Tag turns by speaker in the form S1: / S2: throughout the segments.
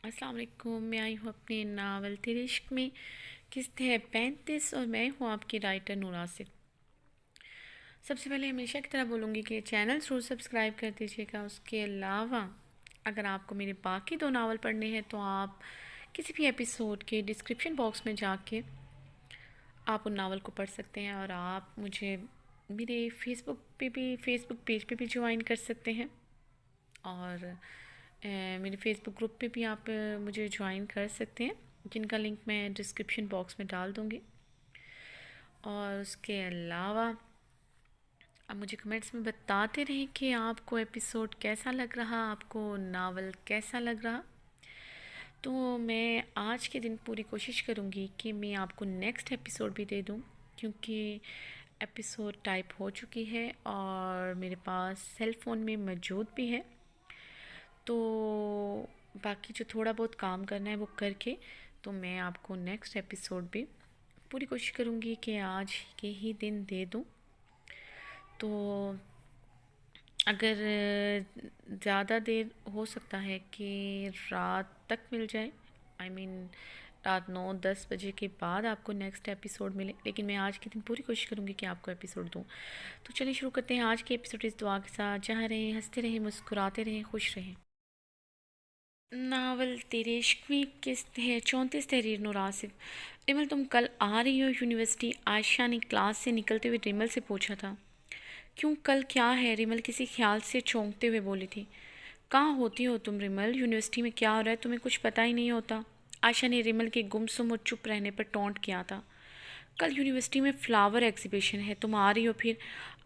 S1: अस्सलाम वालेकुम। मैं आई हूँ अपने नावल तेरे इश्क में, किस्त है 35 और मैं हूँ आपकी राइटर नूर आसिफ। सबसे पहले हमेशा की तरह बोलूँगी कि चैनल ज़रूर सब्सक्राइब कर दीजिएगा। उसके अलावा अगर आपको मेरे बाकी 2 नावल पढ़ने हैं तो आप किसी भी एपिसोड के डिस्क्रिप्शन बॉक्स में जाके आप उन नावल को पढ़ सकते हैं, और आप मुझे मेरे फेसबुक पेज पे भी ज्वाइन कर सकते हैं, और मेरे फेसबुक ग्रुप पे भी आप मुझे ज्वाइन कर सकते हैं, जिनका लिंक मैं डिस्क्रिप्शन बॉक्स में डाल दूँगी। और उसके अलावा आप मुझे कमेंट्स में बताते रहें कि आपको एपिसोड कैसा लग रहा, आपको नावल कैसा लग रहा। तो मैं आज के दिन पूरी कोशिश करूँगी कि मैं आपको नेक्स्ट एपिसोड भी दे दूँ, क्योंकि एपिसोड टाइप हो चुकी है और मेरे पास सेल फ़ोन में मौजूद भी है। तो बाकी जो थोड़ा बहुत काम करना है वो करके तो मैं आपको नेक्स्ट एपिसोड भी पूरी कोशिश करूँगी कि आज के ही दिन दे दूँ। तो अगर ज़्यादा देर हो सकता है कि रात तक मिल जाए, आई मीन रात 9-10 बजे के बाद आपको नेक्स्ट एपिसोड मिले, लेकिन मैं आज के दिन पूरी कोशिश करूँगी कि आपको एपिसोड दूँ। तो चलिए शुरू करते हैं आज के एपिसोड इस दुआ के साथ। जहाँ रहें, हंसते रहें, मुस्कुराते रहें, खुश रहें। नावल तेरे इश्क में किस्त है 34, तहरीर नूर आसिफ। रिमल, तुम कल आ रही हो यूनिवर्सिटी? आयशा ने क्लास से निकलते हुए रिमल से पूछा था। क्यों, कल क्या है? रिमल किसी ख्याल से चौंकते हुए बोली थी। कहाँ होती हो तुम रिमल? यूनिवर्सिटी में क्या हो रहा है तुम्हें कुछ पता ही नहीं होता? आयशा ने रिमल के गुमसुम और चुप रहने पर टोंट किया था। कल यूनिवर्सिटी में फ्लावर एग्जीबिशन है, तुम आ रही हो फिर?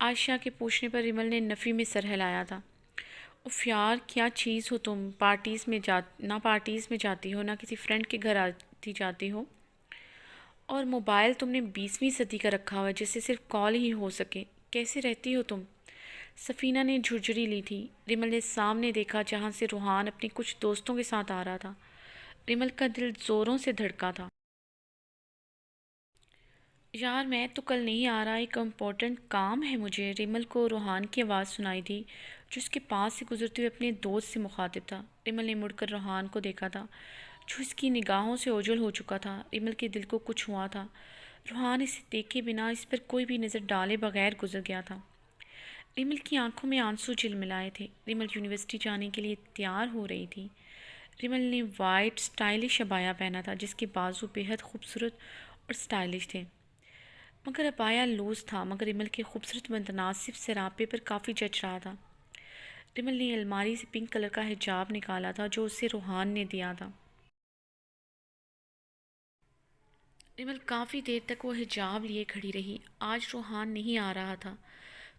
S1: आयशा के पूछने पर रिमल ने नफ़ी में सर हिलाया था। उफ यार, क्या चीज़ हो तुम। पार्टीज़ में जाती हो, ना किसी फ्रेंड के घर आती जाती हो, और मोबाइल तुमने 20वीं सदी का रखा हुआ है जिससे सिर्फ कॉल ही हो सके। कैसे रहती हो तुम? सफ़ीना ने झुरझुरी ली थी। रिमल ने सामने देखा जहाँ से रूहान अपने कुछ दोस्तों के साथ आ रहा था। रिमल का दिल ज़ोरों से धड़का था। यार, मैं तो कल नहीं आ रहा, एक इम्पोर्टेंट काम है मुझे। रिमल को रूहान की आवाज़ सुनाई दी, जो उसके पास से गुजरते हुए अपने दोस्त से मुखातिब था। रिमल ने मुड़कर रूहान को देखा था, जो इसकी निगाहों से ओझल हो चुका था। रिमल के दिल को कुछ हुआ था। रूहान इसे देखे बिना, इस पर कोई भी नज़र डाले बगैर गुजर गया था। रिमल की आंखों में आंसू झिलमिलाए थे। रिमल यूनिवर्सिटी जाने के लिए तैयार हो रही थी। रिमल ने वाइट स्टाइलिश अबाया पहना था, जिसके बाजू बेहद खूबसूरत और स्टाइलिश थे। मगर अबाया लूज था, मगर रिमल के खूबसूरत मुतनासिब सरापे पर काफ़ी जच रहा था। रिमल ने अलमारी से पिंक कलर का हिजाब निकाला था, जो उसे रूहान ने दिया था। रिमल काफ़ी देर तक वो हिजाब लिए खड़ी रही। आज रूहान नहीं आ रहा था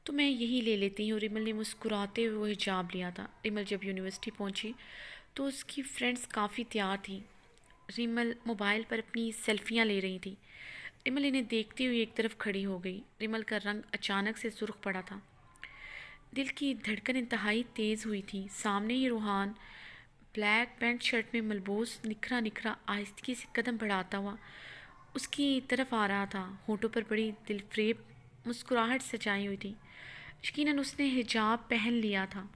S1: तो मैं यही ले लेती हूँ। रिमल ने मुस्कुराते हुए वो हिजाब लिया था। रिमल जब यूनिवर्सिटी पहुँची तो उसकी फ्रेंड्स काफ़ी तैयार थी। रिमल मोबाइल पर अपनी सेल्फियाँ ले रही थी। रिमल इन्हें देखते हुए एक तरफ खड़ी हो गई। रिमल का रंग अचानक से सुर्ख पड़ा था। दिल की धड़कन इंतहाई तेज़ हुई थी। सामने ही रूहान ब्लैक पैंट शर्ट में मलबूस निखरा निखरा आहिस्तगी से कदम बढ़ाता हुआ उसकी तरफ आ रहा था। होठों पर बड़ी दिलफरेब मुस्कुराहट सजाई हुई थी। यकीनन उसने हिजाब पहन लिया था।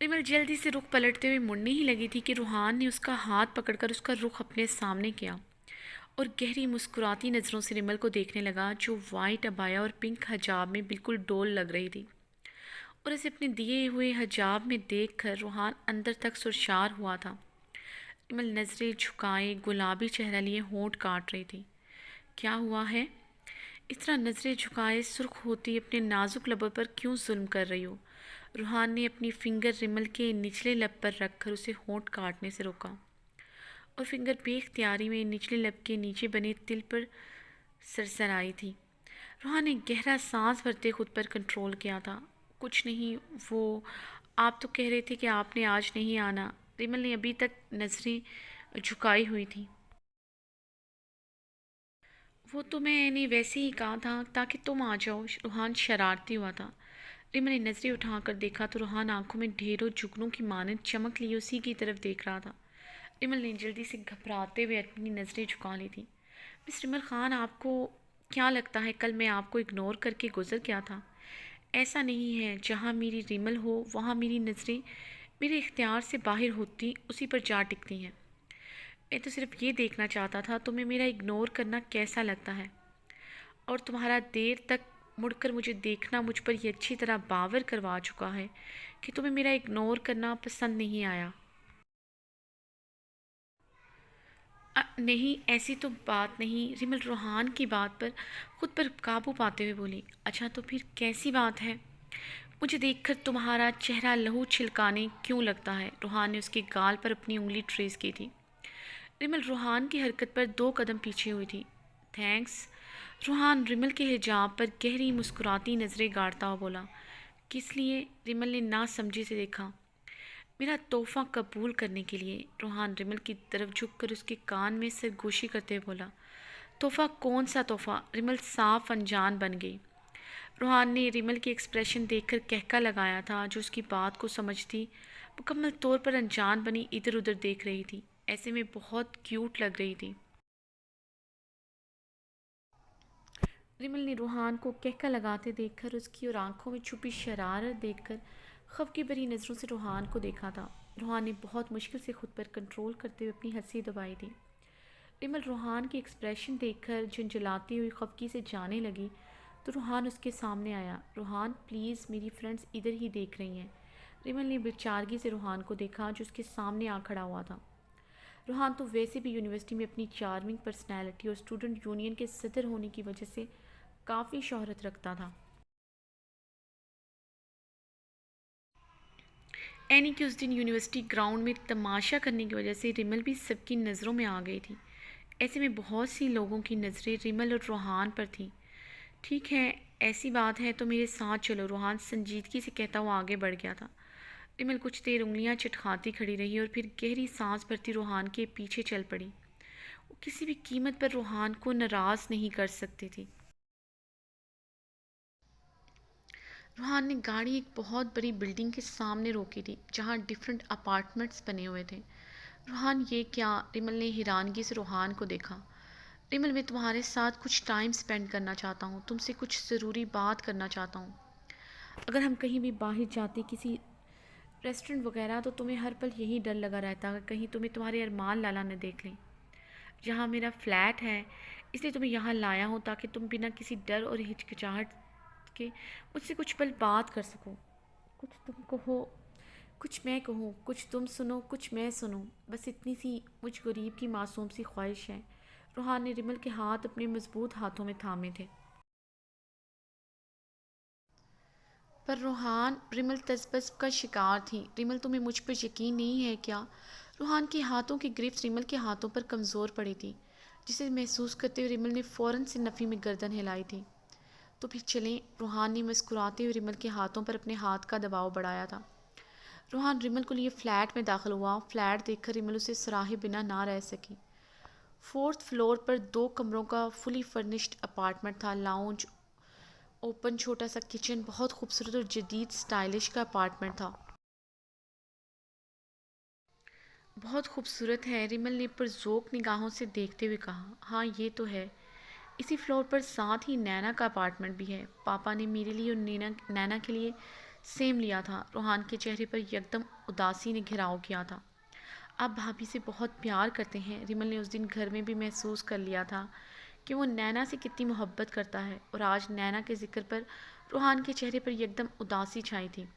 S1: रिमल जल्दी से रुख पलटते हुए मुड़ने ही लगी थी कि रूहान ने उसका हाथ पकड़कर उसका रुख अपने सामने किया और गहरी मुस्कुराती नज़रों से रिमल को देखने लगा, जो वाइट अबाया और पिंक हिजाब में बिल्कुल डोल लग रही थी। और इसे अपने दिए हुए हिजाब में देखकर रूहान अंदर तक सुरशार हुआ था। रिमल नज़रें झुकाए गुलाबी चेहरा लिए होंठ काट रही थी। क्या हुआ है? इस तरह नज़रें झुकाए सुर्ख होती अपने नाजुक लबों पर क्यों जुल्म कर रही हो? रूहान ने अपनी फिंगर रिमल के निचले लब पर रखकर उसे होंठ काटने से रोका और फिंगर बेख्तियारी में निचले लब के नीचे बने तिल पर सरसराई थी। रूहान ने गहरा सांस भरते खुद पर कंट्रोल किया था। कुछ नहीं, वो आप तो कह रहे थे कि आपने आज नहीं आना। रिमल ने अभी तक नज़रें झुकाई हुई थी। वो तो मैंने वैसे ही कहा था ताकि तुम आ जाओ। रूहान शरारती हुआ था। रिमल ने नज़रें उठाकर देखा तो रूहान आंखों में ढेरों जुगनों की मानद चमक लिए उसी की तरफ देख रहा था। रिमल ने जल्दी से घबराते हुए अपनी नज़रें झुका ली थी। मिस रिमल खान, आपको क्या लगता है कल मैं आपको इग्नोर करके गुजर गया था? ऐसा नहीं है, जहाँ मेरी रिमल हो वहाँ मेरी नज़रें मेरे इख्तियार से बाहर होती उसी पर जा टिकती हैं। मैं तो सिर्फ ये देखना चाहता था तुम्हें मेरा इग्नोर करना कैसा लगता है, और तुम्हारा देर तक मुड़कर मुझे देखना मुझ पर ये अच्छी तरह बावर करवा चुका है कि तुम्हें मेरा इग्नोर करना पसंद नहीं आया। नहीं, ऐसी तो बात नहीं। रिमल रूहान की बात पर खुद पर काबू पाते हुए बोली। अच्छा, तो फिर कैसी बात है? मुझे देखकर तुम्हारा चेहरा लहू छिलकाने क्यों लगता है? रूहान ने उसके गाल पर अपनी उंगली ट्रेस की थी। रिमल रूहान की हरकत पर 2 कदम पीछे हुई थी। थैंक्स। रूहान रिमल के हिजाब पर गहरी मुस्कुराती नज़रें गाड़ता हुआ बोला। किस लिए? रिमल ने ना समझी से देखा। मेरा तोहफ़ा कबूल करने के लिए। रूहान रिमल की तरफ झुककर उसके कान में सरगोशी करते हुए बोला। तोहफ़ा? कौन सा तोहफ़ा? रिमल साफ अनजान बन गई। रूहान ने रिमल की एक्सप्रेशन देखकर कहका लगाया था, जो उसकी बात को समझती मुकम्मल तौर पर अनजान बनी इधर उधर देख रही थी। ऐसे में बहुत क्यूट लग रही थी। रिमल ने रूहान को कहका लगाते देखकर उसकी और आंखों में छुपी शरारत देखकर खौफ की भरी नज़रों से रूहान को देखा था। रूहान ने बहुत मुश्किल से खुद पर कंट्रोल करते हुए अपनी हंसी दबाई थी। रिमल रूहान की एक्सप्रेशन देखकर झुंझलाती हुई खफकी से जाने लगी तो रूहान उसके सामने आया। रूहान प्लीज़, मेरी फ्रेंड्स इधर ही देख रही हैं। रिमल ने बेचारगी से रूहान को देखा जो उसके सामने आ खड़ा हुआ था। रूहान तो वैसे भी यूनिवर्सिटी में अपनी चार्मिंग पर्सनैलिटी और स्टूडेंट यूनियन के सदर होने की वजह से काफ़ी शोहरत रखता था। एनी की उस दिन यूनिवर्सिटी ग्राउंड में तमाशा करने की वजह से रिमल भी सबकी नज़रों में आ गई थी। ऐसे में बहुत सी लोगों की नज़रें रिमल और रूहान पर थीं। ठीक है, ऐसी बात है तो मेरे साथ चलो, रूहान संजीदगी से कहता हुआ आगे बढ़ गया था। रिमल कुछ देर उंगलियां चटखाती खड़ी रही और फिर गहरी सांस भरती रूहान के पीछे चल पड़ी। वो किसी भी कीमत पर रूहान को नाराज़ नहीं कर सकती थी। रूहान ने गाड़ी एक बहुत बड़ी बिल्डिंग के सामने रोकी थी जहाँ डिफरेंट अपार्टमेंट्स बने हुए थे। रूहान, ये क्या? रिमल ने हैरानगी से रूहान को देखा। रिमल, मैं तुम्हारे साथ कुछ टाइम स्पेंड करना चाहता हूँ, तुमसे कुछ ज़रूरी बात करना चाहता हूँ। अगर हम कहीं भी बाहर जाते, किसी रेस्टोरेंट वगैरह, तो तुम्हें हर पल यही डर लगा रहता अगर कहीं तुम्हें तुम्हारे अरमान लाला न देख लें। यहाँ मेरा फ्लैट है, इसलिए तुम्हें यहाँ लाया हूँ ताकि तुम बिना किसी डर और हिचकिचाहट के मुझसे कुछ पल बात कर सको। कुछ तुम कहो, कुछ मैं कहूँ, कुछ तुम सुनो, कुछ मैं सुनूँ। बस इतनी सी मुझ गरीब की मासूम सी ख्वाहिश है। रूहान ने रिमल के हाथ अपने मजबूत हाथों में थामे थे। पर रूहान, रिमल तसब्बस का शिकार थी। रिमल, तुम्हें मुझ पर यकीन नहीं है क्या? रूहान के हाथों की गिरफ्त रिमल के हाथों पर कमज़ोर पड़ी थी, जिसे महसूस करते हुए रिमल ने फ़ौरन से नफ़ी में गर्दन हिलाई थी। तो फिर चलें। रूहान ने मुस्कुराते हुए रिमल के हाथों पर अपने हाथ का दबाव बढ़ाया था। रूहान रिमल को लिए फ्लैट में दाखिल हुआ। फ्लैट देखकर रिमल उसे सराहे बिना ना रह सकी। 4th फ्लोर पर 2 कमरों का फुली फर्निश्ड अपार्टमेंट था। लाउंज, ओपन छोटा सा किचन, बहुत खूबसूरत और जदीद स्टाइलिश का अपार्टमेंट था। बहुत खूबसूरत है, रिमल ने पुरज़ोक निगाहों से देखते हुए कहा। हाँ, ये तो है। इसी फ्लोर पर साथ ही नैना का अपार्टमेंट भी है। पापा ने मेरे लिए और नैना के लिए सेम लिया था। रूहान के चेहरे पर यकदम उदासी ने घिराव किया था। आप भाभी से बहुत प्यार करते हैं। रिमल ने उस दिन घर में भी महसूस कर लिया था कि वो नैना से कितनी मोहब्बत करता है, और आज नैना के जिक्र पर रूहान के चेहरे पर यकदम उदासी छाई थी।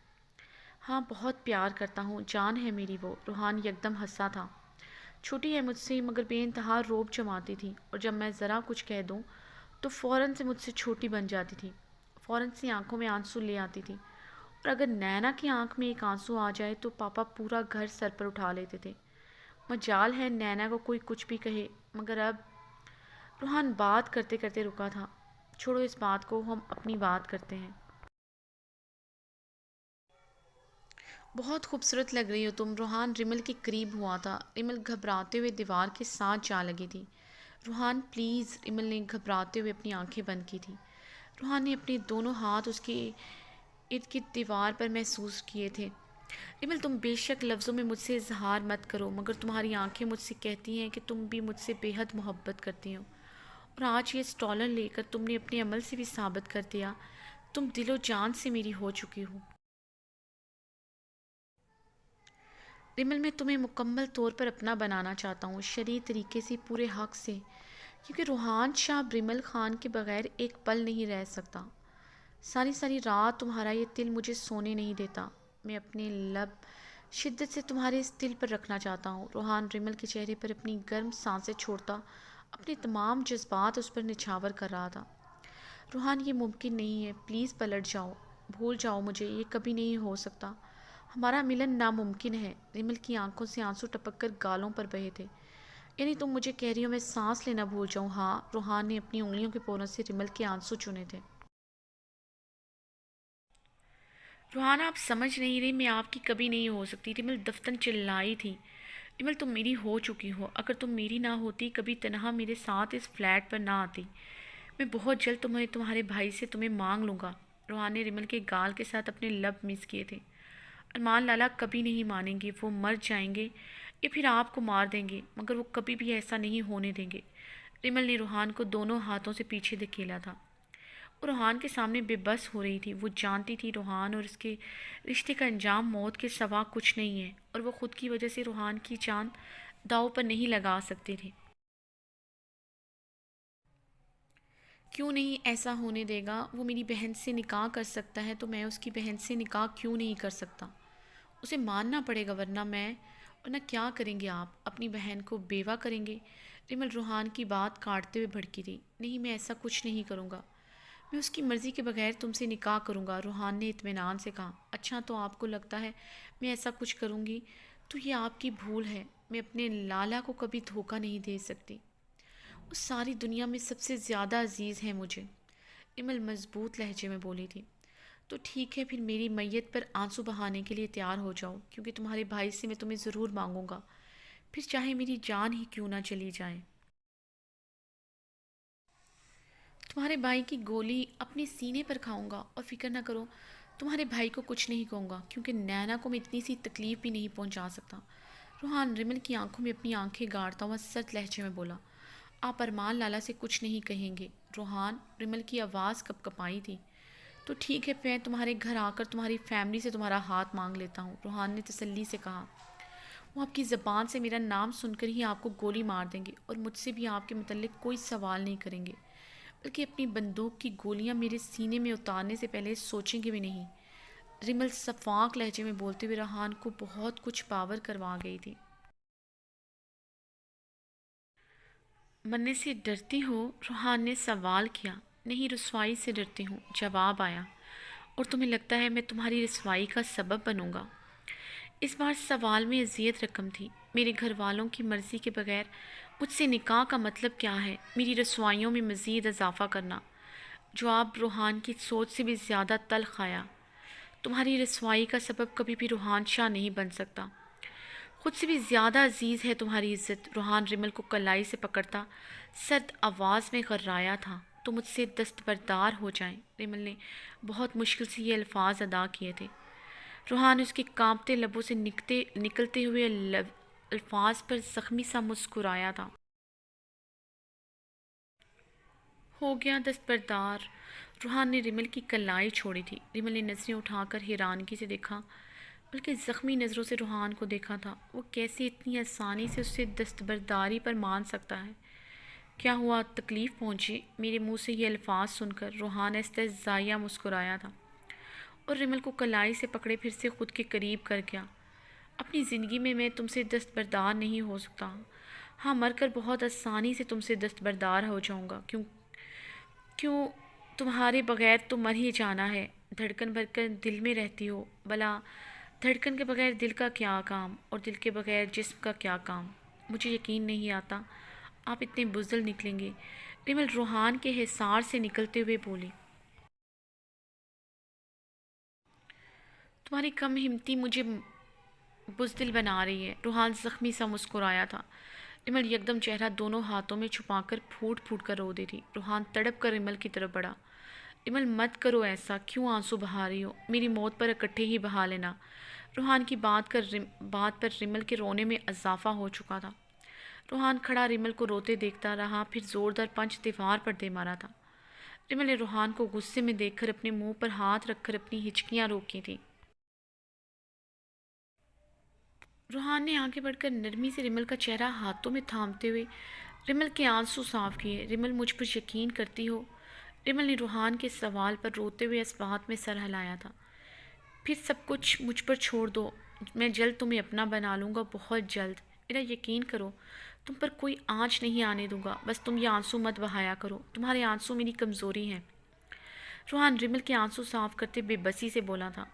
S1: हाँ, बहुत प्यार करता हूँ, जान है मेरी वो। रूहान यकदम हंसा था। छोटी है मुझसे, मगर बेइंतहा रौब जमाती थी, और जब मैं ज़रा कुछ कह दूँ तो फ़ौरन से मुझसे छोटी बन जाती थी। फ़ौरन से आंखों में आंसू ले आती थी, और अगर नैना की आंख में एक आंसू आ जाए तो पापा पूरा घर सर पर उठा लेते थे। मजाल है नैना को कोई कुछ भी कहे, मगर अब। रूहान बात करते करते रुका था। छोड़ो इस बात को, हम अपनी बात करते हैं। बहुत खूबसूरत लग रही हो तुम। रूहान रिमल के करीब हुआ था। रिमल घबराते हुए दीवार के साथ जा लगी थी। रूहान प्लीज़, रिमल ने घबराते हुए अपनी आंखें बंद की थी। रूहान ने अपने दोनों हाथ उसके इर्द गिर्द दीवार पर महसूस किए थे। रिमल, तुम बेशक लफ्ज़ों में मुझसे इजहार मत करो, मगर तुम्हारी आंखें मुझसे कहती हैं कि तुम भी मुझसे बेहद मोहब्बत करती हो। और आज ये स्टॉलर लेकर तुमने अपने अमल से भी साबित कर दिया, तुम दिलो जान से मेरी हो चुकी हो। रिमल, मैं तुम्हें मुकम्मल तौर पर अपना बनाना चाहता हूँ, शरई तरीके से, पूरे हक से, क्योंकि रूहान शाह रिमल खान के बगैर एक पल नहीं रह सकता। सारी सारी रात तुम्हारा ये तिल मुझे सोने नहीं देता। मैं अपने लब शिद्दत से तुम्हारे इस तिल पर रखना चाहता हूँ। रूहान रिमल के चेहरे पर अपनी गर्म सांसें छोड़ता अपने तमाम जज्बात उस पर निछावर कर रहा था। रूहान, ये मुमकिन नहीं है, प्लीज़ पलट जाओ, भूल जाओ मुझे, ये कभी नहीं हो सकता। हमारा मिलन नामुमकिन है। रिमल की आंखों से आंसू टपक कर गालों पर बहे थे। यानी तुम मुझे कह रही हो मैं सांस लेना भूल जाऊँ? हाँ। रूहान ने अपनी उंगलियों के पोरों से रिमल के आंसू चुने थे। रूहान, आप समझ नहीं रही, मैं आपकी कभी नहीं हो सकती। रिमल दफ्तन चिल्लाई थी। रिमल, तुम मेरी हो चुकी हो। अगर तुम मेरी ना होती, कभी तनहा मेरे साथ इस फ्लैट पर ना आती। मैं बहुत जल्द तुम्हारे भाई से तुम्हें मांग लूँगा। रूहान ने रिमल के गाल के साथ अपने लब मिस किए थे। अरमान लाला कभी नहीं मानेंगे, वो मर जाएंगे या फिर आपको मार देंगे, मगर वो कभी भी ऐसा नहीं होने देंगे। रिमल ने रूहान को दोनों हाथों से पीछे धकेला था। वो रूहान के सामने बेबस हो रही थी। वो जानती थी रूहान और उसके रिश्ते का अंजाम मौत के सिवा कुछ नहीं है, और वो खुद की वजह से रूहान की जान दाव पर नहीं लगा सकती थी। क्यों नहीं ऐसा होने देगा? वो मेरी बहन से निकाह कर सकता है तो मैं उसकी बहन से निकाह क्यों नहीं कर सकता? उसे मानना पड़ेगा, वरना क्या करेंगे आप? अपनी बहन को बेवा करेंगे? रिमल रूहान की बात काटते हुए भड़की थी। नहीं, मैं ऐसा कुछ नहीं करूँगा। मैं उसकी मर्ज़ी के बगैर तुमसे निकाह करूँगा। रूहान ने इत्मीनान से कहा। अच्छा, तो आपको लगता है मैं ऐसा कुछ करूँगी? तो ये आपकी भूल है। मैं अपने लाला को कभी धोखा नहीं दे सकती। वो सारी दुनिया में सबसे ज़्यादा अजीज़ है मुझे। इमल मज़बूत लहजे में बोली थी। तो ठीक है, फिर मेरी मैयत पर आंसू बहाने के लिए तैयार हो जाओ, क्योंकि तुम्हारे भाई से मैं तुम्हें ज़रूर मांगूंगा, फिर चाहे मेरी जान ही क्यों ना चली जाए। तुम्हारे भाई की गोली अपने सीने पर खाऊंगा, और फिक्र ना करो, तुम्हारे भाई को कुछ नहीं कहूँगा, क्योंकि नैना को मैं इतनी सी तकलीफ़ भी नहीं पहुँचा सकता। रूहान रिमल की आंखों में अपनी आंखें गाड़ता हुआ सर्द लहजे में बोला। आप अरमान लाला से कुछ नहीं कहेंगे? रूहान, रिमल की आवाज़ कपकपाई थी। तो ठीक है, मैं तुम्हारे घर आकर तुम्हारी फैमिली से तुम्हारा हाथ मांग लेता हूँ, रूहान ने तसल्ली से कहा। वो आपकी ज़बान से मेरा नाम सुनकर ही आपको गोली मार देंगे, और मुझसे भी आपके मुतल्लिक कोई सवाल नहीं करेंगे, बल्कि अपनी बंदूक की गोलियां मेरे सीने में उतारने से पहले सोचेंगे भी नहीं। रिमल सफाक लहजे में बोलते हुए रूहान को बहुत कुछ पावर करवा गई थी। मरने से डरती हो? रूहान ने सवाल किया। नहीं, रसवाई से डरती हूँ, जवाब आया। और तुम्हें लगता है मैं तुम्हारी रसवाई का सबब बनूंगा? इस बार सवाल में अजियत रकम थी। मेरे घर वालों की मर्ज़ी के बगैर मुझसे निकाह का मतलब क्या है? मेरी रसवाइयों में मज़ीद इजाफ़ा करना। जवाब रूहान की सोच से भी ज़्यादा तल्ख़ आया। तुम्हारी रसवाई का सबब कभी भी रूहान शाह नहीं बन सकता। खुद से भी ज़्यादा अजीज़ है तुम्हारी इज़्ज़त। रूहान रिमल को कलाई से पकड़ता सर्द आवाज़ में गर्राया था। तो मुझसे दस्तबरदार हो जाएं। रिमल ने बहुत मुश्किल से ये अल्फाज अदा किए थे। रूहान उसके कांपते लबों से निकलते हुए अल्फाज पर ज़ख्मी सा मुस्कुराया था। हो गया दस्तबरदार। रूहान ने रिमल की कलाई छोड़ी थी। रिमल ने नज़रें उठाकर हैरानगी से देखा, बल्कि ज़ख्मी नज़रों से रूहान को देखा था। वो कैसे इतनी आसानी से उससे दस्तबरदारी पर मान सकता है? क्या हुआ, तकलीफ़ पहुंची? मेरे मुंह से ये अल्फाज सुनकर रूहान इस्तहज़ाइया मुस्कुराया था, और रिमल को कलाई से पकड़े फिर से खुद के करीब कर गया। अपनी ज़िंदगी में मैं तुमसे दस्तबरदार नहीं हो सकता। हाँ, मरकर बहुत आसानी से तुमसे दस्तबरदार हो जाऊंगा। क्यों? क्यों? तुम्हारे बगैर तो मर ही जाना है। धड़कन भरकर दिल में रहती हो। भला धड़कन के बगैर दिल का क्या काम, और दिल के बगैर जिस्म का क्या काम? मुझे यकीन नहीं आता आप इतने बुज़दिल निकलेंगे। रिमल रूहान के हिसार से निकलते हुए बोली। तुम्हारी कम हिम्मती मुझे बुज़दिल बना रही है। रूहान ज़ख्मी सा मुस्कुराया था। रिमल यकदम चेहरा दोनों हाथों में छुपाकर फूट फूट कर रो दी थी। रूहान तड़प कर रिमल की तरफ बढ़ा। रिमल, मत करो ऐसा, क्यों आंसू बहा रही हो? मेरी मौत पर इकट्ठे ही बहा लेना। रूहान की बात पर रिमल के रोने में इजाफा हो चुका था। रूहान खड़ा रिमल को रोते देखता रहा, फिर ज़ोरदार पंच दीवार पर दे मारा था। रिमल ने रूहान को गुस्से में देखकर अपने मुंह पर हाथ रखकर अपनी हिचकियां रोकी थी। रूहान ने आगे बढ़कर नरमी से रिमल का चेहरा हाथों में थामते हुए रिमल के आंसू साफ किए। रिमल, मुझ पर यकीन करती हो? रिमल ने रूहान के सवाल पर रोते हुए इस बात में सर हिलाया था। फिर सब कुछ मुझ पर छोड़ दो, मैं जल्द तुम्हें अपना बना लूँगा, बहुत जल्द। मेरा यकीन करो, तुम पर कोई आँच नहीं आने दूंगा। बस तुम ये आंसू मत बहाया करो, तुम्हारे आंसू मेरी कमज़ोरी हैं। रूहान रिमल के आंसू साफ करते बेबसी से बोला था।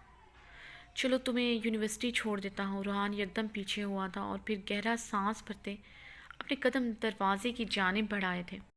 S1: चलो तुम्हें यूनिवर्सिटी छोड़ देता हूँ। रूहान एकदम पीछे हुआ था और फिर गहरा सांस भरते अपने कदम दरवाजे की जानिब बढ़ाए थे।